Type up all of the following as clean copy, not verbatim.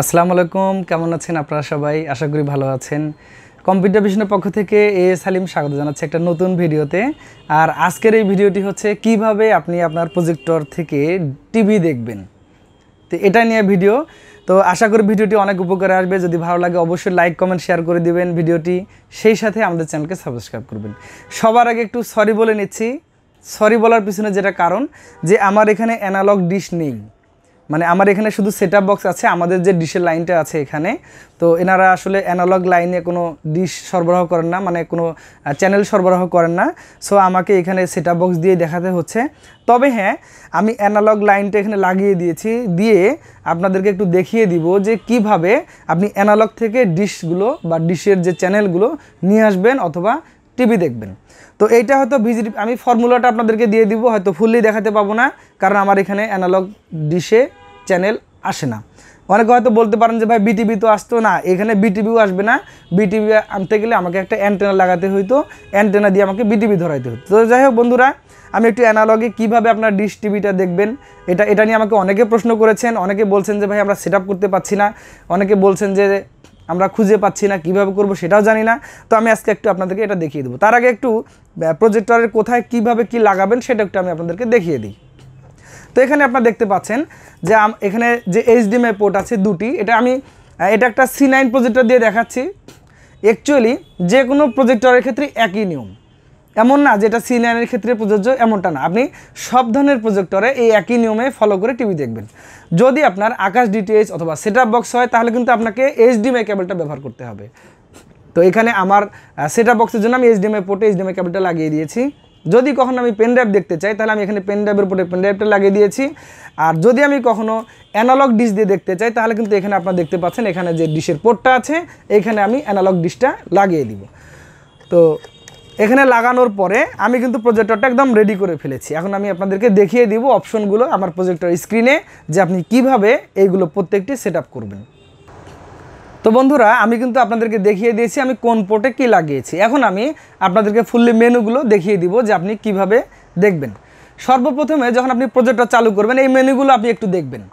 আসসালামু আলাইকুম, কেমন আছেন আপনারা সবাই? আশা করি ভালো আছেন। কম্পিউটার ভিশনের পক্ষ থেকে সালিম স্বাগত জানাচ্ছি একটা নতুন ভিডিওতে। আর আজকের এই ভিডিওটি হচ্ছে কিভাবে আপনি আপনার প্রজেক্টর থেকে টিভি দেখবেন, তো এটা নিয়ে ভিডিও। তো আশা করি ভিডিওটি অনেক উপকারে আসবে। যদি ভালো লাগে অবশ্যই লাইক কমেন্ট শেয়ার করে দিবেন ভিডিওটি, সেই সাথে আমাদের চ্যানেলকে সাবস্ক্রাইব করবেন। সবার আগে একটু সরি বলে নিচ্ছি। সরি বলার পিছনে যেটা কারণ, যে আমার এখানে অ্যানালগ ডিশ নেই, মানে আমার এখানে শুধু সেটআপ বক্স আছে। আমাদের যে ডিশের লাইনটা আছে এখানে, তো এনারা আসলে অ্যানালগ লাইনে কোনো ডিশ সরবরাহ করেন না, মানে কোনো চ্যানেল সরবরাহ করেন না। সো আমাকে এখানে সেটআপ বক্স দিয়ে দেখাতে হচ্ছে। তবে হ্যাঁ, আমি অ্যানালগ লাইনটা এখানে লাগিয়ে দিয়েছি, দিয়ে আপনাদেরকে একটু দেখিয়ে দিব যে কিভাবে আপনি অ্যানালগ থেকে ডিশগুলো বা ডিশের যে চ্যানেলগুলো নিয়ে আসবেন অথবা টিভি দেখবেন। তো এইটা হয়তো আমি ফর্মুলাটা আপনাদেরকে দিয়ে দিব, হয়তো ফুললি দেখাতে পাবো না, কারণ আমার এখানে অ্যানালগ ডিশে চ্যানেল আসে না। অনেকে হয়তো বলতে পারেন যে ভাই বিটিভি তো আসতো না, এখানে বিটিভিও আসবে না। বিটিভি আনতে গেলে আমাকে একটা অ্যান্টেনা লাগাতে হইতো, অ্যান্টেনা দিয়ে আমাকে বিটিভি ধরাইতে হতো। তো যাই হোক বন্ধুরা, আমি একটু অ্যানালগে কীভাবে আপনার ডিশ টিভিটা দেখবেন এটা নিয়ে আমাকে অনেকে প্রশ্ন করেছেন। অনেকে বলছেন যে ভাই আমরা সেট আপ করতে পারছি না, অনেকে বলছেন যে আমরা খুঁজে পাচ্ছি না, কিভাবে করব সেটাও জানি না। তো আমি আজকে একটু আপনাদেরকে এটা দেখিয়ে দেবো। তার আগে একটু প্রজেক্টরের কোথায় কিভাবে কি লাগাবেন সেটা একটু আমি আপনাদেরকে দেখিয়ে দিই। তো এখানে আপনারা দেখতে পাচ্ছেন যে এখানে যে এইচডিএমআই পোর্ট আছে দুটি, এটা একটা C9 প্রজেক্টর দিয়ে দেখাচ্ছি। অ্যাকচুয়ালি যে কোনো প্রজেক্টরের ক্ষেত্রে একই নিয়ম, এমন না যেটা C9 এর ক্ষেত্রে প্রযোজ্য, এমনটা না। আপনি সব ধরনের প্রজেক্টরে এই একই নিয়মে ফলো করে টিভি দেখবেন। যদি আপনার আকাশ ডিটিএইচ অথবা সেটআপ বক্স হয়, তাহলে কিন্তু আপনাকে এইচডিএমআই কেবলটা ব্যবহার করতে হবে। তো এখানে আমার সেটআপ বক্সের জন্য আমি এইচডিএমআই পোর্টে এইচডিএমআই কেবলটা লাগিয়ে দিয়েছি। যদি কখনো আমি পেন ড্রাইভ দেখতে চাই, তাহলে আমি এখানে পেন ড্রাইভের পোর্টে পেন ড্রাইভটা লাগিয়ে দিয়েছি। আর যদি আমি কখনো অ্যানালগ ডিশ দিয়ে দেখতে চাই, তাহলে কিন্তু এখানে আপনারা দেখতে পাচ্ছেন এখানে যে ডিশের পোর্টটা আছে, এখানে আমি অ্যানালগ ডিশটা লাগিয়ে দিব। তো এখানে লাগানোর পরে আমি কিন্তু প্রজেক্টরটা একদম রেডি করে ফেলেছি। এখন আমি আপনাদেরকে দেখিয়ে দিব অপশনগুলো আমার প্রজেক্টর স্ক্রিনে, যে আপনি কিভাবে এইগুলো প্রত্যেকটি সেট আপ করবেন। তো বন্ধুরা, আমি কিন্তু আপনাদেরকে দেখিয়ে দিয়েছি আমি কোন পোর্টে কি লাগিয়েছি। এখন আমি আপনাদেরকে ফুললি মেনুগুলো দেখিয়ে দিব যে আপনি কিভাবে দেখবেন। সর্বপ্রথমে যখন আপনি প্রজেক্টর চালু করবেন, এই মেনুগুলো আপনি একটু দেখবেন।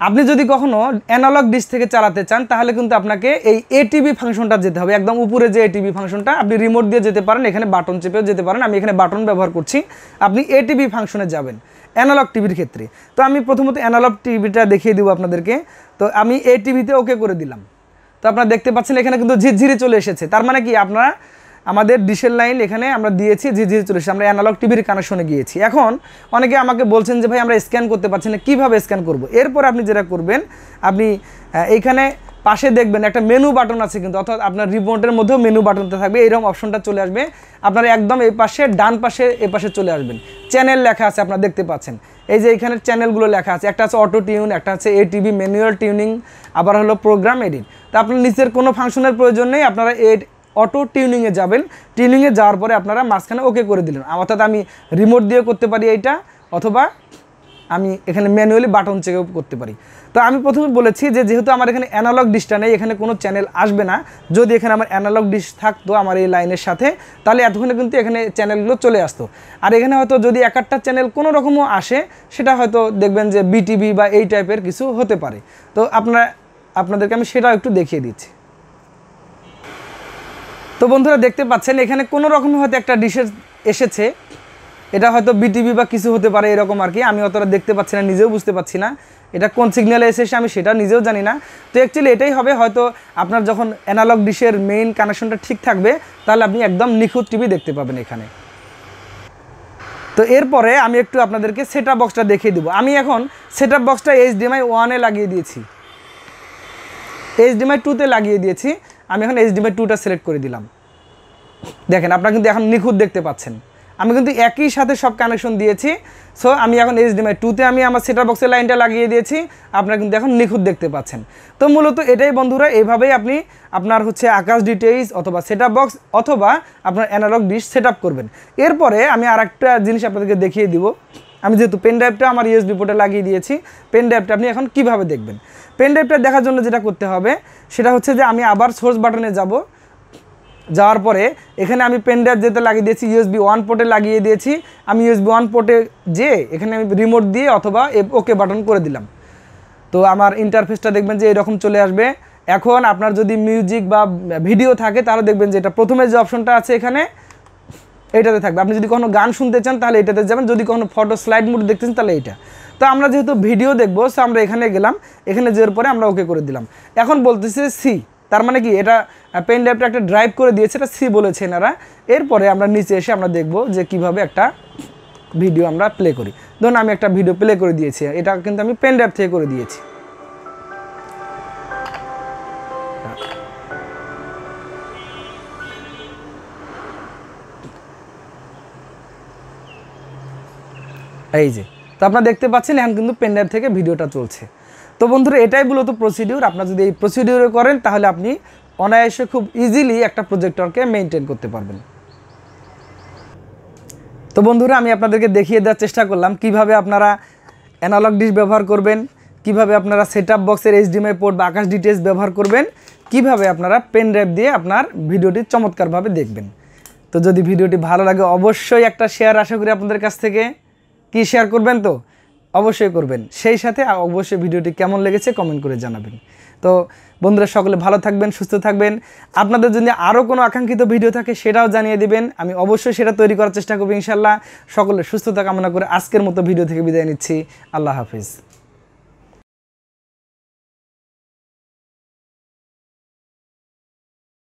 আপনি যদি কখনো অ্যানালগ ডিশ থেকে চালাতে চান, তাহলে কিন্তু আপনাকে এই এটিভি ফাংশনটা যেতে হবে। একদম উপরে যে এটিভি ফাংশনটা, আপনি রিমোট দিয়ে যেতে পারেন, এখানে বাটন চেপেও যেতে পারেন। আমি এখানে বাটন ব্যবহার করছি। আপনি এটিভি ফাংশনে যাবেন অ্যানালগ টিভির ক্ষেত্রে। তো আমি প্রথমত অ্যানালগ টিভিটা দেখিয়ে দিব আপনাদেরকে। তো আমি এই টিভিতে ওকে করে দিলাম। তো আপনারা দেখতে পাচ্ছেন এখানে কিন্তু ঝিরঝিরে চলে এসেছে। তার মানে কি, আপনারা আমাদের ডিশের লাইন এখানে আমরা দিয়েছি, ঝিরঝিরে চলে এসেছে, আমরা অ্যানালগ টিভির কানেকশনে গিয়েছি। এখন অনেকে আমাকে বলছেন যে ভাই আমরা স্ক্যান করতে পারছি না, কীভাবে স্ক্যান করব? এরপর আপনি যেটা করবেন, আপনি এইখানে পাশে দেখবেন একটা মেনু বাটন আছে কিন্তু, অর্থাৎ আপনার রিমোটের মধ্যেও মেনু বাটনটা থাকবে, এইরকম অপশনটা চলে আসবে। আপনারা একদম এই পাশে ডান পাশে এ পাশে চলে আসবেন। চ্যানেল লেখা আছে, আপনারা দেখতে পাচ্ছেন এই যে এখানে চ্যানেলগুলো লেখা আছে। একটা আছে অটো টিউন, একটা আছে এটিভি ম্যানুয়াল টিউনিং, আবার হলো প্রোগ্রাম এডিট। তো আপনার নিচের কোনো ফাংশনের প্রয়োজন নেই, আপনারা অটো টিউনিংয়ে যাবেন। টিউনিংয়ে যাওয়ার পরে আপনারা মাঝখানে ওকে করে দিলেন। অর্থাৎ আমি রিমোট দিয়ে করতে পারি এইটা, অথবা আমি এখানে ম্যানুয়ালি বাটন চেকেও করতে পারি। তো আমি প্রথমে বলেছি যে যেহেতু আমার এখানে অ্যানালগ ডিশটা নেই, এখানে কোনো চ্যানেল আসবে না। যদি এখানে আমার অ্যানালগ ডিশ থাকতো আমার এই লাইনের সাথে, তাহলে এতক্ষণে কিন্তু এখানে চ্যানেলগুলো চলে আসতো। আর এখানে হয়তো যদি এক একটা চ্যানেল কোনো রকমও আসে, সেটা হয়তো দেখবেন যে বিটিভি বা এই টাইপের কিছু হতে পারে। তো আপনাদেরকে আমি সেটাও একটু দেখিয়ে দিচ্ছি। তো বন্ধুরা দেখতে পাচ্ছেন এখানে কোনো রকমই হয়তো একটা ডিশের এসেছে, এটা হয়তো বিটিভি বা কিছু হতে পারে এরকম আর কি। আমি অতটা দেখতে পাচ্ছি না, নিজেও বুঝতে পারছি না এটা কোন সিগন্যালে এসেছে, আমি সেটা নিজেও জানি না। তো অ্যাকচুয়ালি এটাই হবে, হয়তো আপনার যখন অ্যানালগ ডিশের মেইন কানেকশনটা ঠিক থাকবে, তাহলে আপনি একদম নিখুঁত টিভি দেখতে পাবেন এখানে। তো এরপরে আমি একটু আপনাদেরকে সেটআপ বক্সটা দেখিয়ে দিব। আমি এখন সেটআপ বক্সটা HDMI 1-এ লাগিয়ে দিয়েছি, HDMI 2-তে লাগিয়ে দিয়েছি। আমি এখন HDMI 2টা সিলেক্ট করে দিলাম। দেখেন, আপনারা কিন্তু এখন নিখুঁত দেখতে পাচ্ছেন। আমি কিন্তু একই সাথে সব কানেকশন দিয়েছি। সো আমি এখন HDMI 2-তে আমি আমার সেটআপ বক্সের লাইনটা লাগিয়ে দিয়েছি। আপনারা কিন্তু এখন নিখুঁত দেখতে পাচ্ছেন। তো মূলত এটাই বন্ধুরা, এইভাবেই আপনি আপনার হচ্ছে আকাশ ডিটিএইচ অথবা সেটআপ বক্স অথবা আপনার অ্যানালগ ডিশ সেট আপ করবেন। এরপরে আমি আর একটা জিনিস আপনাদেরকে দেখিয়ে দিব। আমি যেহেতু পেন ড্রাইভটা আমার USB পোর্টে লাগিয়ে দিয়েছি, পেন ড্রাইভটা আপনি এখন কীভাবে দেখবেন। পেন ড্রাইভটা দেখার জন্য যেটা করতে হবে, সেটা হচ্ছে যে আমি আবার সোর্স বাটনে যাব। যাওয়ার পরে এখানে আমি পেন ড্রাইভ যেতে লাগিয়ে দিয়েছি, USB 1 পোর্টে লাগিয়ে দিয়েছি। আমি USB 1 পোর্টে এখানে আমি রিমোট দিয়ে অথবা ওকে বাটন করে দিলাম। তো আমার ইন্টারফেসটা দেখবেন যে এরকম চলে আসবে। এখন আপনার যদি মিউজিক বা ভিডিও থাকে তাহলে দেখবেন যে এটা প্রথমে যে অপশনটা আছে এখানে এইটাতে থাকবে। আপনি যদি কোনো গান শুনতে চান তাহলে এটাতে যাবেন, যদি কোনো ফটো স্লাইড মোড দেখতেছেন তাহলে এইটা। তো আমরা যেহেতু ভিডিও দেখবো সো আমরা এখানে গেলাম, এখানে যাওয়ার পরে আমরা ওকে করে দিলাম। এখন বলতেছে সি, তার মানে কি এটা পেন ড্রাইভটা একটা ড্রাইভ করে দিয়েছে, এটা সি বলেছে এনারা। এরপরে আমরা নিচে এসে আমরা দেখব যে কিভাবে একটা ভিডিও আমরা প্লে করি। ধরুন আমি একটা ভিডিও প্লে করে দিয়েছি, এটা কিন্তু আমি পেন ড্রাইভ থেকে করে দিয়েছি। এই যে, তো আপনারা দেখতে পাচ্ছেন এখন কিন্তু পেন ড্রাইভ থেকে ভিডিওটা চলছে। তো বন্ধুরা এটাই মূলত প্রসিডিউর। আপনারা যদি এই প্রসিডিউরে করেন তাহলে আপনি অনায়াসে খুব ইজিলি একটা প্রজেক্টরকে মেনটেন করতে পারবেন। তো বন্ধুরা আমি আপনাদেরকে দেখিয়ে দেওয়ার চেষ্টা করলাম কিভাবে আপনারা অ্যানালগ ডিশ ব্যবহার করবেন, কিভাবে আপনারা সেটআপ বক্সের এইচডিএমআই পোর্ট বা আকাশ ডিটিএস ব্যবহার করবেন, কিভাবে আপনারা পেন ড্রাইভ দিয়ে আপনার ভিডিওটি চমৎকারভাবে দেখবেন। তো যদি ভিডিওটি ভালো লাগে অবশ্যই একটা শেয়ার আশা করি আপনাদের কাছ থেকে। কি শেয়ার করবেন? তো অবশ্যই করবেন। সেই সাথে অবশ্যই ভিডিওটি কেমন লেগেছে কমেন্ট করে জানাবেন। তো বন্ধুরা সকলে ভালো থাকবেন, সুস্থ থাকবেন। আপনাদের যদি আরও কোনো আকাঙ্ক্ষিত ভিডিও থাকে সেটাও জানিয়ে দিবেন, আমি অবশ্যই সেটা তৈরি করার চেষ্টা করব ইনশাল্লাহ। সকলে সুস্থতা কামনা করে আজকের মতো ভিডিও থেকে বিদায় নিচ্ছি। আল্লাহ হাফিজ।